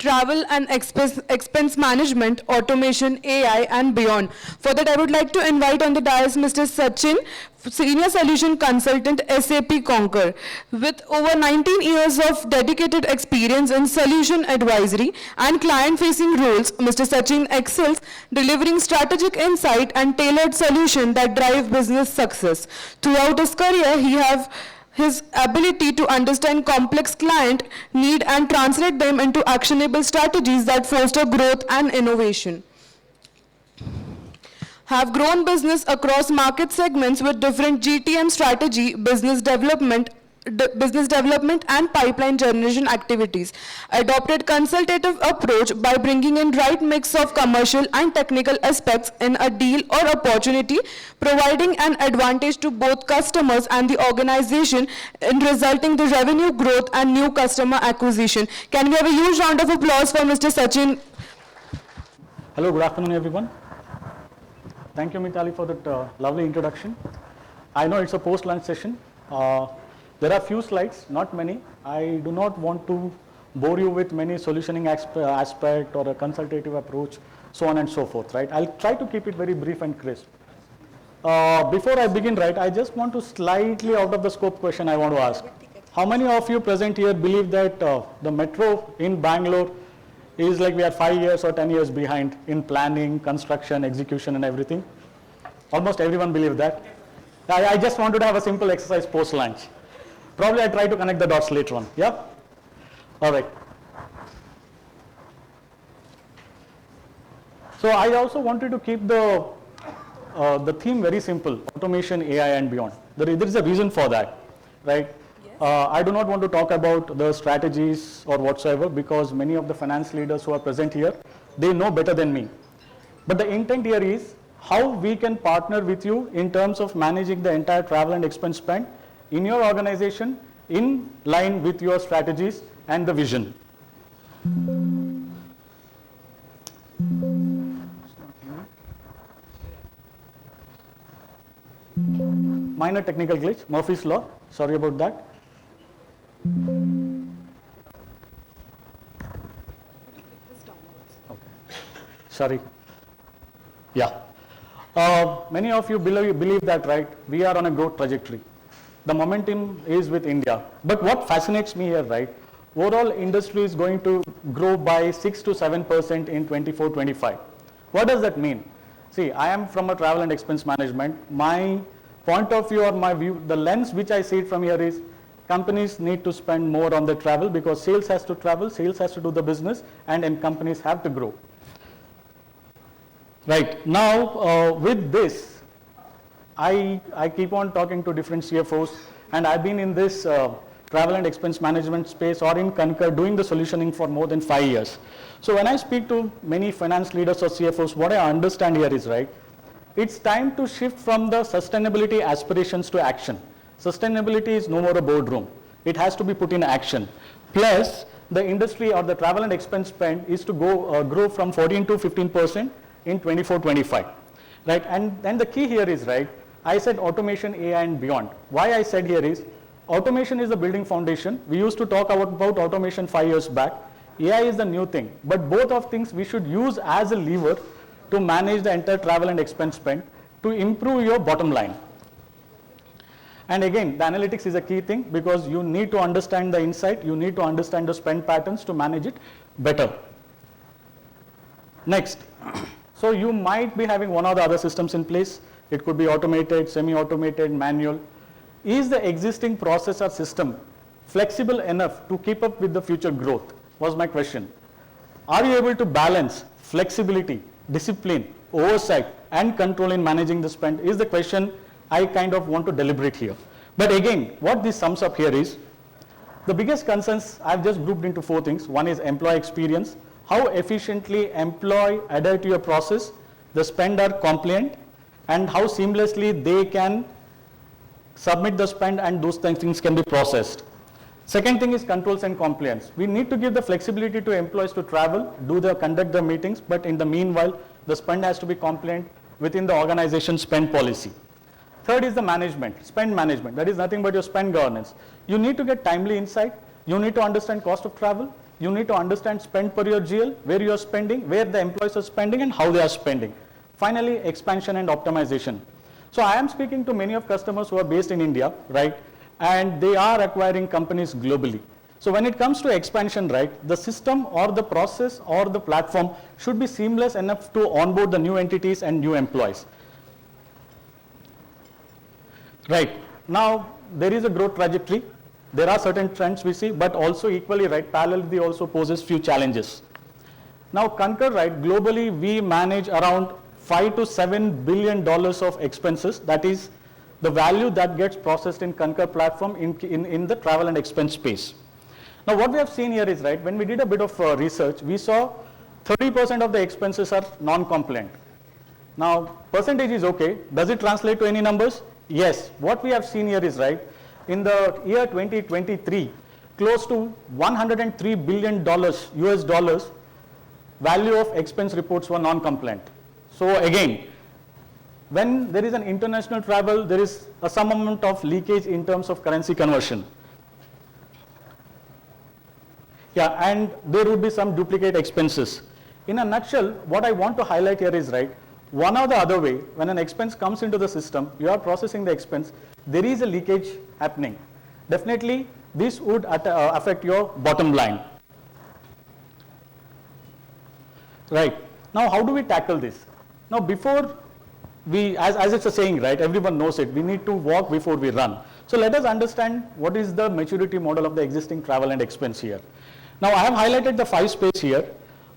travel and expense management, automation, AI, and beyond. For that, I would like to invite on the dais Mr. Sachin, Senior Solution Consultant, SAP Concur. With over 19 years of dedicated experience in solution advisory and client-facing roles, Mr. Sachin excels delivering strategic insight and tailored solutions that drive business success. Throughout his career, he have his ability to understand complex client need and translate them into actionable strategies that foster growth and innovation. Have grown business across market segments with different GTM strategy, business development and pipeline generation activities. Adopted consultative approach by bringing in right mix of commercial and technical aspects in a deal or opportunity, providing an advantage to both customers and the organization in resulting the revenue growth and new customer acquisition. Can we have a huge round of applause for Mr. Sachin? Hello, good afternoon everyone. Thank you, Mitali, for that lovely introduction. I know it's a post-lunch session. There are few slides, not many. I do not want to bore you with many solutioning aspect or a consultative approach, so on and so forth, right? I'll try to keep it very brief and crisp. Before I begin, right, I just want to slightly out of the scope question I want to ask. How many of you present here believe that the metro in Bangalore is like we are 5 years or 10 years behind in planning, construction, execution and everything? Almost everyone believes that. I just wanted to have a simple exercise post-lunch. Probably I try to connect the dots later on, yeah? All right. So I also wanted to keep the theme very simple, automation, AI and beyond. There is a reason for that, right? I do not want to talk about the strategies or whatsoever because many of the finance leaders who are present here, they know better than me. But the intent here is how we can partner with you in terms of managing the entire travel and expense spend in your organization in line with your strategies and the vision. Minor technical glitch, Murphy's Law, sorry about that. Okay. Sorry. Yeah. Many of you believe that, right? We are on a growth trajectory. The momentum is with India. But what fascinates me here, right? Overall industry is going to grow by 6 to 7% in 24-25. What does that mean? See, I am from a travel and expense management. My point of view or my view, the lens which I see it from here is companies need to spend more on the travel because sales has to travel, sales has to do the business, and then companies have to grow. Right, now with this, I keep on talking to different CFOs and I've been in this travel and expense management space or in Concur doing the solutioning for more than 5 years. So when I speak to many finance leaders or CFOs, what I understand here is, right, it's time to shift from the sustainability aspirations to action. Sustainability is no more a boardroom. It has to be put in action. Plus, the industry or the travel and expense spend is to grow from 14 to 15% in 24-25. Right? And then the key here is, right, I said automation, AI and beyond. Why I said here is, automation is the building foundation. We used to talk about automation 5 years back. AI is the new thing. But both of things we should use as a lever to manage the entire travel and expense spend to improve your bottom line. And again, the analytics is a key thing because you need to understand the insight, you need to understand the spend patterns to manage it better. Next, so you might be having one or the other systems in place. It could be automated, semi-automated, manual. Is the existing process or system flexible enough to keep up with the future growth? Was my question. Are you able to balance flexibility, discipline, oversight, and control in managing the spend? Is the question I kind of want to deliberate here. But again, what this sums up here is, the biggest concerns I've just grouped into 4 things. One is employee experience, how efficiently employee adhere to your process, the spend are compliant, and how seamlessly they can submit the spend and those things can be processed. Second thing is controls and compliance. We need to give the flexibility to employees to travel, conduct the meetings, but in the meanwhile, the spend has to be compliant within the organization spend policy. Third is the management, spend management. That is nothing but your spend governance. You need to get timely insight. You need to understand cost of travel. you need to understand spend per your GL, where you are spending, where the employees are spending, and how they are spending. Finally, expansion and optimization. So I am speaking to many of customers who are based in India, right? And they are acquiring companies globally. So when it comes to expansion, right, the system or the process or the platform should be seamless enough to onboard the new entities and new employees. Right. Now, there is a growth trajectory. There are certain trends we see, but also equally, right, parallelly also poses few challenges. Now, Concur, right, globally we manage around $5 to $7 billion of expenses. That is the value that gets processed in Concur platform in the travel and expense space. Now, what we have seen here is, right, when we did a bit of research, we saw 30% of the expenses are non-compliant. Now, percentage is okay. Does it translate to any numbers? Yes. What we have seen here is, right, in the year 2023, close to $103 billion US dollars value of expense reports were non-compliant. So again, when there is an international travel, there is some amount of leakage in terms of currency conversion. Yeah, and there would be some duplicate expenses. In a nutshell, what I want to highlight here is, right, one or the other way, when an expense comes into the system, you are processing the expense, there is a leakage happening. Definitely, this would affect your bottom line. Right. Now, how do we tackle this? Now, before we, as it's a saying, right, everyone knows it, we need to walk before we run. So let us understand what is the maturity model of the existing travel and expense here. Now, I have highlighted the 5 spaces here.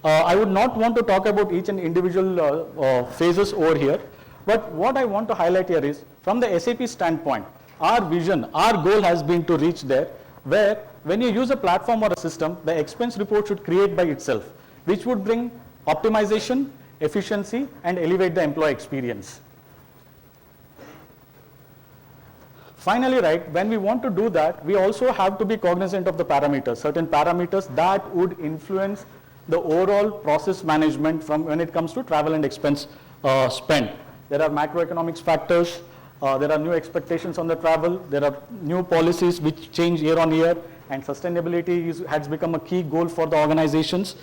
I would not want to talk about each and individual phases over here, but what I want to highlight here is, from the SAP standpoint, our vision, our goal has been to reach there, where when you use a platform or a system, the expense report should create by itself, which would bring optimization, efficiency, and elevate the employee experience. Finally, right, when we want to do that, we also have to be cognizant of the parameters, certain parameters that would influence the overall process management from when it comes to travel and expense spend. There are macroeconomics factors, there are new expectations on the travel, there are new policies which change year on year, and sustainability has become a key goal for the organizations.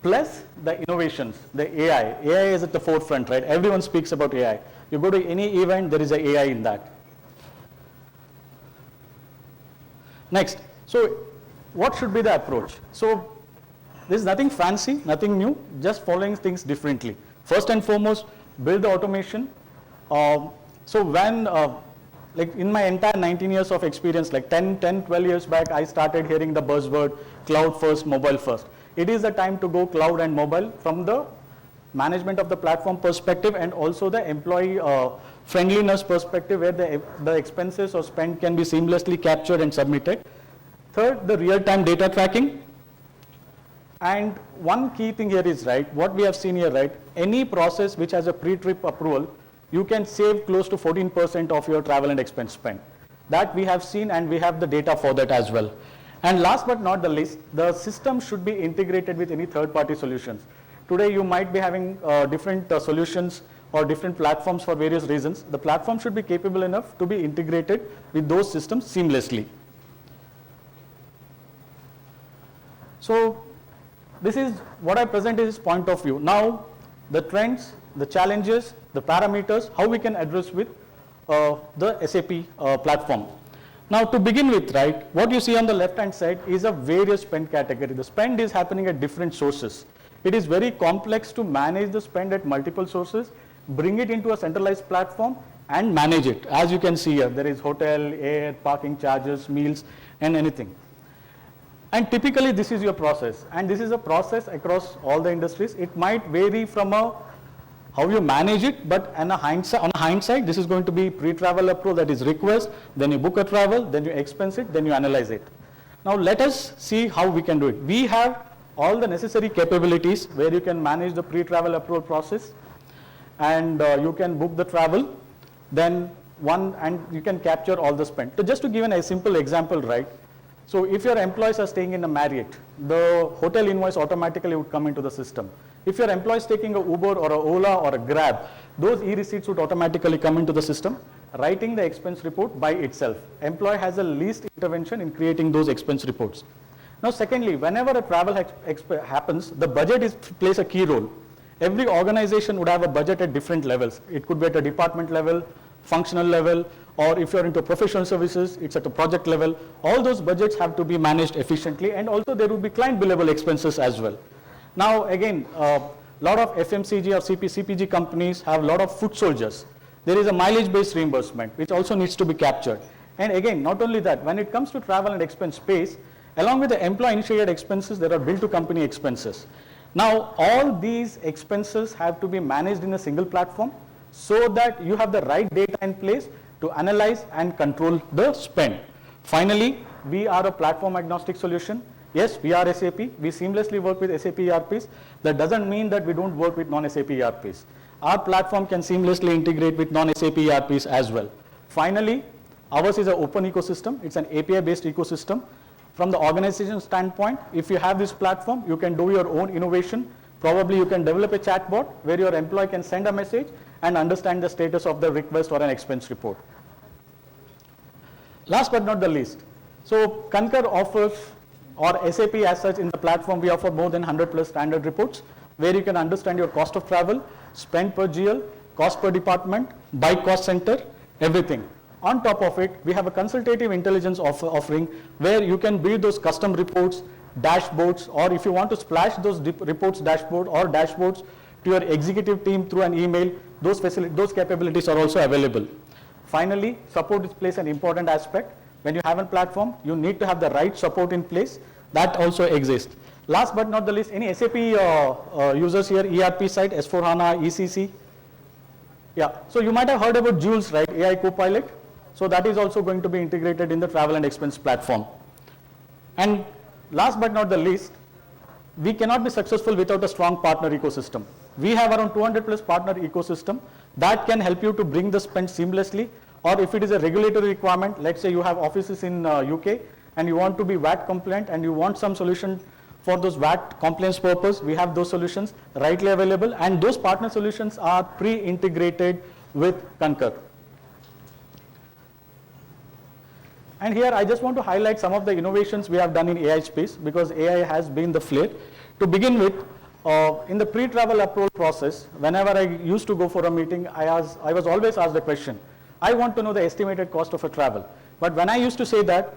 Plus the innovations, the AI. AI is at the forefront, right? Everyone speaks about AI. You go to any event, there is a AI in that. Next, so what should be the approach? So there is nothing fancy, nothing new, just following things differently. First and foremost, build the automation. So when, like in my entire 19 years of experience, like 10, 12 years back, I started hearing the buzzword cloud first, mobile first. It is the time to go cloud and mobile from the management of the platform perspective and also the employee friendliness perspective, where the expenses or spend can be seamlessly captured and submitted. Third, the real-time data tracking. And one key thing here is, right, what we have seen here, right, any process which has a pre-trip approval, you can save close to 14% of your travel and expense spend. That we have seen, and we have the data for that as well. And last but not the least, the system should be integrated with any third-party solutions. Today you might be having different solutions or different platforms for various reasons. The platform should be capable enough to be integrated with those systems seamlessly. So this is what I present is point of view. Now the trends, the challenges, the parameters, how we can address with the SAP platform. Now to begin with, right, what you see on the left hand side is a various spend category. The spend is happening at different sources. It is very complex to manage the spend at multiple sources, bring it into a centralized platform and manage it. As you can see here, there is hotel, air, parking charges, meals and anything. And typically this is your process, and this is a process across all the industries. It might vary from how you manage it, but on a hindsight, this is going to be pre-travel approval, that is request, then you book a travel, then you expense it, then you analyze it. Now let us see how we can do it. We have all the necessary capabilities where you can manage the pre-travel approval process, and you can book the travel, then and you can capture all the spend. So just to give a simple example, right? So if your employees are staying in a Marriott, the hotel invoice automatically would come into the system. If your employee is taking a Uber or a Ola or a Grab, those e-receipts would automatically come into the system, writing the expense report by itself. Employee has the least intervention in creating those expense reports. Now secondly, whenever a travel happens, the budget plays a key role. Every organization would have a budget at different levels. It could be at a department level, functional level, or if you're into professional services, it's at a project level. All those budgets have to be managed efficiently, and also there will be client billable expenses as well. Now again, a lot of FMCG or CPG companies have a lot of foot soldiers. There is a mileage-based reimbursement, which also needs to be captured. And again, not only that, when it comes to travel and expense space, along with the employee-initiated expenses, there are bill-to-company expenses. Now, all these expenses have to be managed in a single platform so that you have the right data in place to analyze and control the spend. Finally, we are a platform-agnostic solution. Yes, we are SAP. We seamlessly work with SAP ERPs. That doesn't mean that we don't work with non-SAP ERPs. Our platform can seamlessly integrate with non-SAP ERPs as well. Finally, ours is an open ecosystem. It's an API-based ecosystem. From the organization standpoint, if you have this platform, you can do your own innovation. Probably you can develop a chatbot where your employee can send a message and understand the status of the request or an expense report. Last but not the least, so Concur offers, or SAP as such in the platform, we offer more than 100 plus standard reports where you can understand your cost of travel, spend per GL, cost per department, by cost center, everything. On top of it, we have a consultative intelligence offering where you can build those custom reports, dashboards, or if you want to splash those reports, dashboards to your executive team through an email, those capabilities are also available. Finally, support plays an important aspect. When you have a platform, you need to have the right support in place. That also exists. Last but not the least, any SAP users here, ERP side, S4HANA, ECC? Yeah, so you might have heard about Jules, right, AI Copilot. So that is also going to be integrated in the travel and expense platform. And last but not the least, we cannot be successful without a strong partner ecosystem. We have around 200 plus partner ecosystem that can help you to bring the spend seamlessly, or if it is a regulatory requirement, let's say you have offices in UK and you want to be VAT compliant and you want some solution for those VAT compliance purpose, we have those solutions rightly available, and those partner solutions are pre-integrated with Concur. And here I just want to highlight some of the innovations we have done in AI space, because AI has been the flair. To begin with, in the pre-travel approval process, whenever I used to go for a meeting, I was always asked the question, I want to know the estimated cost of a travel. But when I used to say that,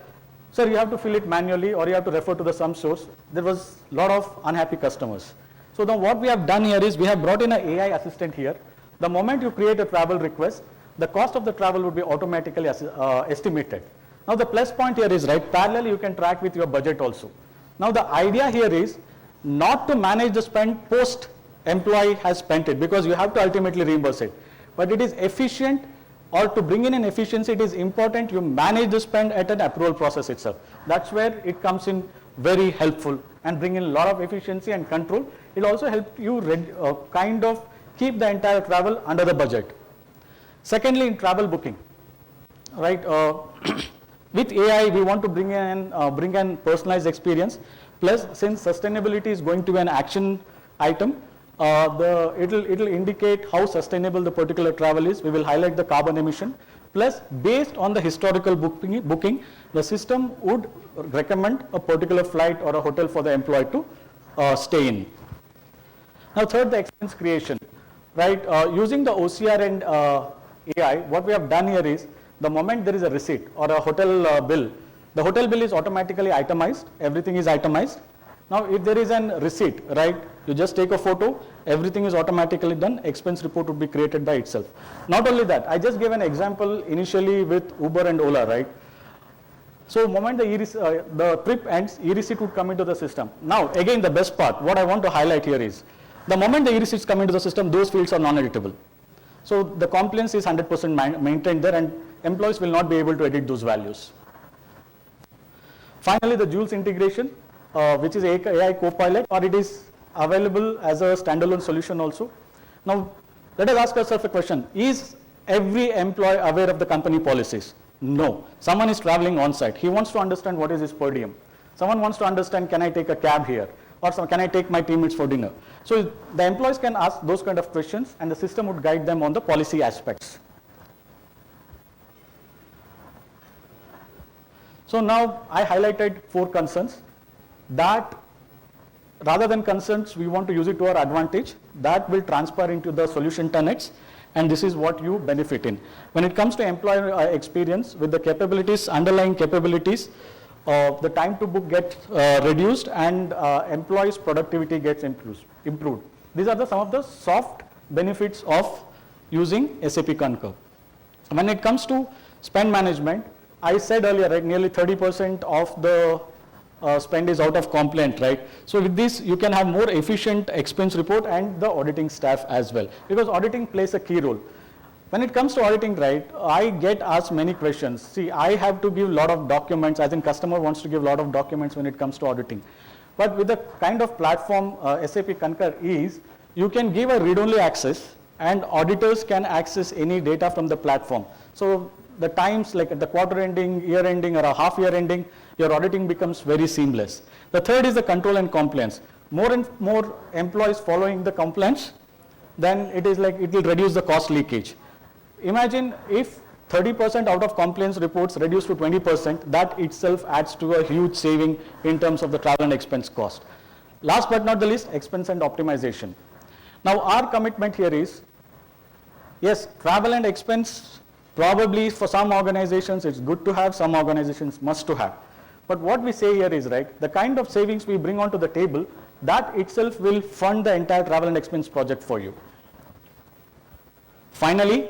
sir, you have to fill it manually or you have to refer to the sum source, there was a lot of unhappy customers. So now what we have done here is we have brought in an AI assistant here. The moment you create a travel request, the cost of the travel would be automatically estimated. Now the plus point here is, right, parallel you can track with your budget also. Now the idea here is not to manage the spend post employee has spent it, because you have to ultimately reimburse it. But it is efficient, or to bring in an efficiency, it is important you manage the spend at an approval process itself. That's where it comes in very helpful and bring in a lot of efficiency and control. It also helps you kind of keep the entire travel under the budget. Secondly, in travel booking, right? With AI, we want to bring in personalized experience. Plus, since sustainability is going to be an action item, it'll indicate how sustainable the particular travel is. We will highlight the carbon emission. Plus, based on the historical booking, the system would recommend a particular flight or a hotel for the employee to stay in. Now, third, the expense creation, right? Using the OCR and AI, what we have done here is, the moment there is a receipt or a hotel bill, the hotel bill is automatically itemized, everything is itemized. Now if there is a receipt, right, you just take a photo, everything is automatically done, expense report would be created by itself. Not only that, I just gave an example initially with Uber and Ola, right. So moment the trip ends, e-receipt would come into the system. Now again the best part, what I want to highlight here is, the moment the e-receipts come into the system, those fields are non-editable. So the compliance is 100% maintained there, and employees will not be able to edit those values. Finally, the Jules integration, which is AI Copilot, or it is available as a standalone solution also. Now, let us ask ourselves a question. Is every employee aware of the company policies? No. Someone is traveling on site. He wants to understand what is his per diem. Someone wants to understand, can I take a cab here? Or can I take my teammates for dinner? So the employees can ask those kind of questions, and the system would guide them on the policy aspects. So now I highlighted 4 concerns. that rather than concerns, we want to use it to our advantage. That will transfer into the solution 10x, and this is what you benefit in. When it comes to employee experience, with the capabilities, underlying capabilities, the time to book gets reduced and employees' productivity gets improved. These are some of the soft benefits of using SAP Concur. When it comes to spend management, I said earlier, right, nearly 30% of the spend is out of compliant, right? So with this, you can have more efficient expense report and the auditing staff as well, because auditing plays a key role. When it comes to auditing, right, I get asked many questions. See, I have to give a lot of documents, as in customer wants to give a lot of documents when it comes to auditing. But with the kind of platform SAP Concur is, you can give a read-only access and auditors can access any data from the platform. So the times like at the quarter ending, year ending, or a half year ending, your auditing becomes very seamless. The third is the control and compliance. More and more employees following the compliance, then it is like it will reduce the cost leakage. Imagine if 30% out of compliance reports reduced to 20%, that itself adds to a huge saving in terms of the travel and expense cost. Last but not the least, expense and optimization. Now our commitment here is, yes, travel and expense, probably for some organizations it's good to have, some organizations must to have. But what we say here is, right, the kind of savings we bring onto the table, that itself will fund the entire travel and expense project for you. Finally,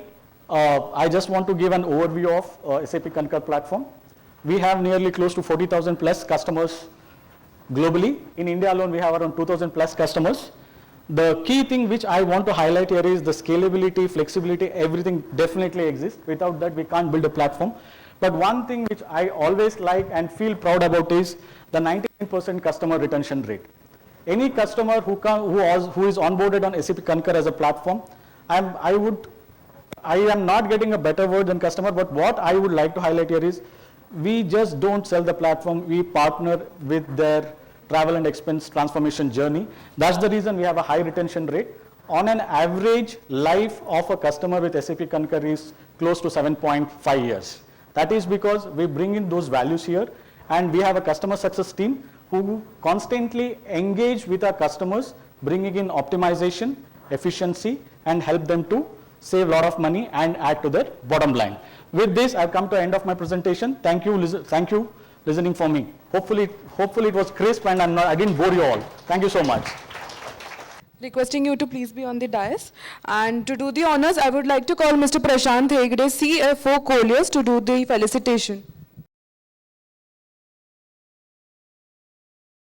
I just want to give an overview of SAP Concur platform. We have nearly close to 40,000 plus customers globally. In India alone, we have around 2,000 plus customers. The key thing which I want to highlight here is the scalability, flexibility, everything definitely exists. Without that, we can't build a platform. But one thing which I always like and feel proud about is the 99% customer retention rate. Any customer who is onboarded on SAP Concur as a platform, I am not getting a better word than customer, but what I would like to highlight here is, we just don't sell the platform, we partner with their travel and expense transformation journey. That's the reason we have a high retention rate. On an average life of a customer with SAP Concur is close to 7.5 years. That is because we bring in those values here, and we have a customer success team who constantly engage with our customers, bringing in optimization, efficiency, and help them to save a lot of money and add to their bottom line. With this, I've come to the end of my presentation. Thank you listening for me. Hopefully it was crisp and I didn't bore you all. Thank you so much. Requesting you to please be on the dais. And to do the honors, I would like to call Mr. Prashant Hegde, CFO Colliers, to do the felicitation.